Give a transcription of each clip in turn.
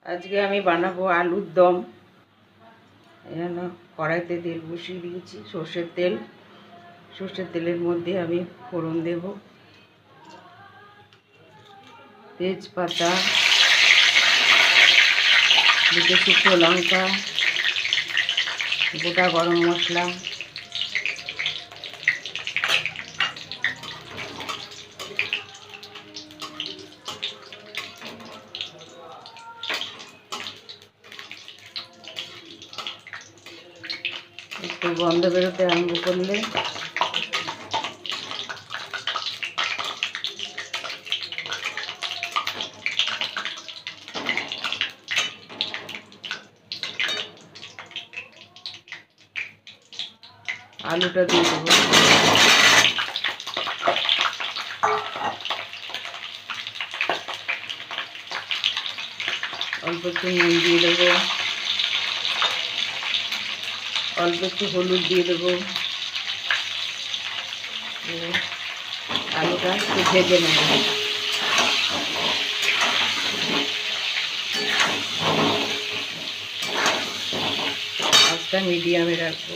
আজকে আমি বানাবো আলুর দম। এজন্য কড়াইতে তেল বসিয়ে দিয়েছি, সর্ষের তেল। সর্ষের তেলের মধ্যে আমি ফোড়ন দেব, তেজপাতা, দুটো শুকনো লঙ্কা, গোটা গরম মশলা, একটু গন্ধ বেরোতে আরম্ভ করলে আলুটা দিয়ে দেবো। অল্প একটু নুন দিয়ে দেবো, অল্প একটু হলুদ দিয়ে দেবো। আলুটা একটু ভেজে নেব। আঁচটা মিডিয়ামে রাখবো।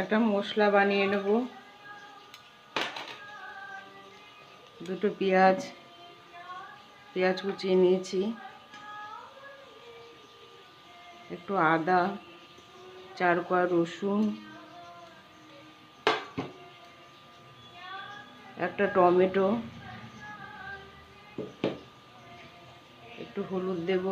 একটা মশলা বানিয়ে নেব। দুটো পেঁয়াজ কুচিয়ে নিয়েছি, একটু আদা, 4 কোয়া রসুন, একটা টমেটো, একটু হলুদ দেব,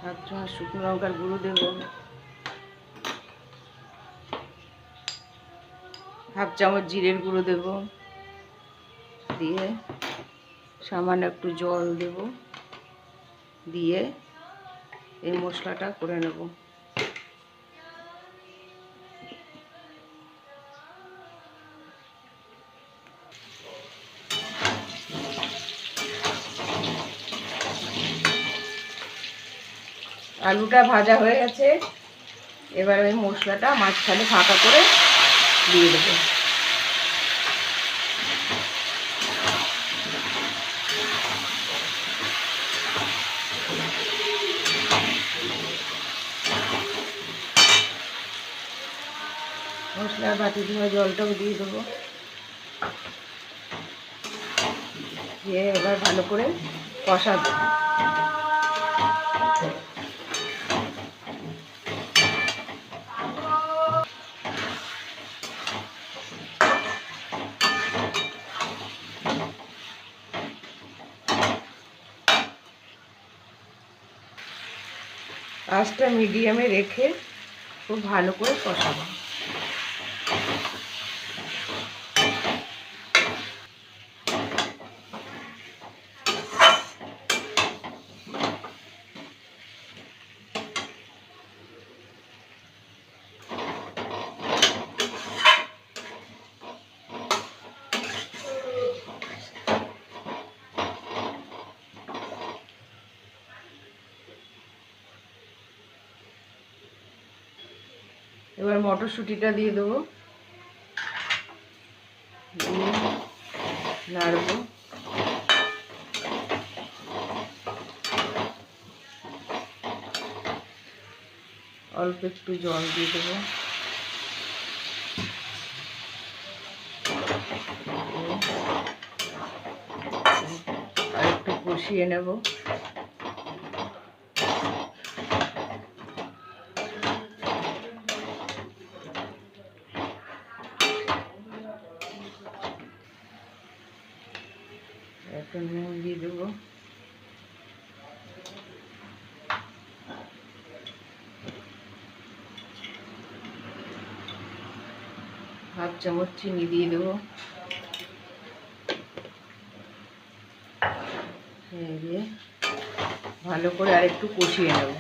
হাফ চামচ শুকনো লঙ্কার গুঁড়ো দেব, হাফ চামচ জিরের গুঁড়ো দেব, দিয়ে সামান্য একটু জল দেব, দিয়ে এই মশলাটা করে নেব। আলুটা ভাজা হয়ে গেছে, এবার ওই মশলাটা মাঝখানে ফাঁকা করে দিয়ে দেবো। মশলার বাটি ধোয়া জলটাও দিয়ে দেবো, দিয়ে এবার ভালো করে কষাবো। আঁচটা মিডিয়ামে রেখে খুব ভালো করে কষাবো। এবার মটরশুঁটিটা দিয়ে দেবো, দিয়ে নাড়বো। অল্প একটু জল দিয়ে দেবো, আর একটু কষিয়ে নেব। একটু নুন দিয়ে দেবো, হাফ চামচ চিনি দিয়ে দেবো, দিয়ে ভালো করে আর একটু কষিয়ে নেব।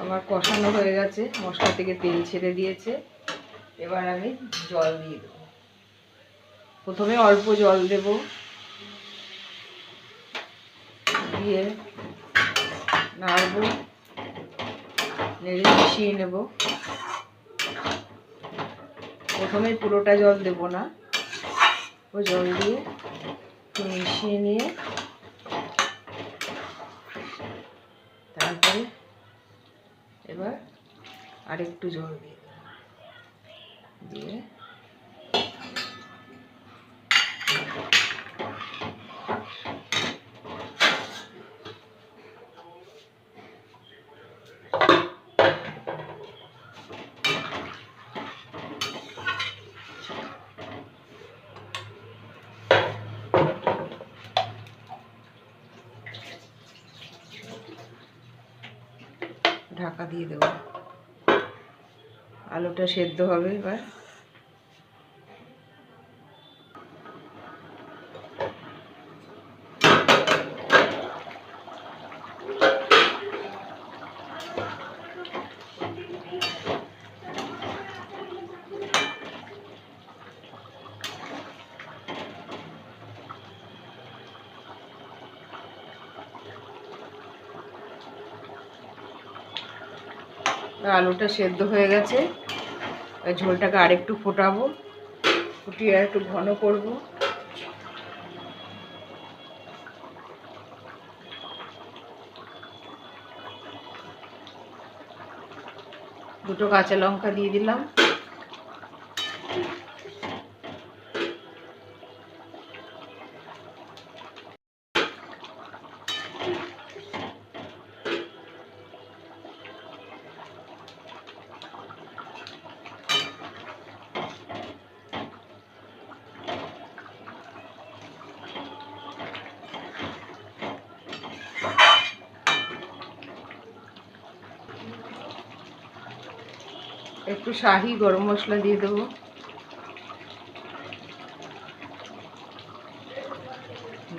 আমার কষানো হয়ে গেছে, মশলা থেকে তেল ছেড়ে দিয়েছে। এবার আমি জল দিয়ে দেবো। প্রথমে অল্প জল দেব, দিয়ে নাড়বো, নেড়ে মিশিয়ে নেব। প্রথমে পুরোটা জল দেব না, ও জল দিয়ে একটু মিশিয়ে নিয়ে তারপরে এবার আরেকটু জল দিয়ে দিয়ে ঢাকা দিয়ে দেব। আলুটা সেদ্ধ হবে। এবার আলুটা সেদ্ধ হয়ে গেছে। ঝোলটাকে আরেকটু ফোটাবো, ফুটিয়ে আর একটু ঘন করব। দুটো কাঁচা লঙ্কা দিয়ে দিলাম। একটু শাহি গরম মশলা দিয়ে দেবো,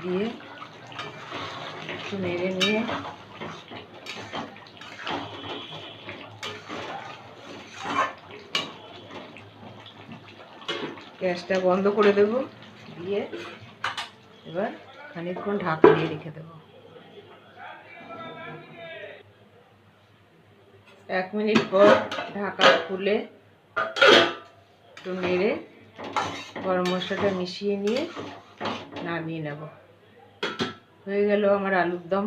দিয়ে একটু নেড়ে নিয়ে গ্যাসটা বন্ধ করে দেব। দিয়ে এবার খানিকক্ষণ ঢাকা দিয়ে রেখে দেবো। 1 মিনিট পর ঢাকা খুলে একটু নেড়ে গরম মশলাটা মিশিয়ে নিয়ে নামিয়ে নেব। হয়ে গেল আমার আলুর দম।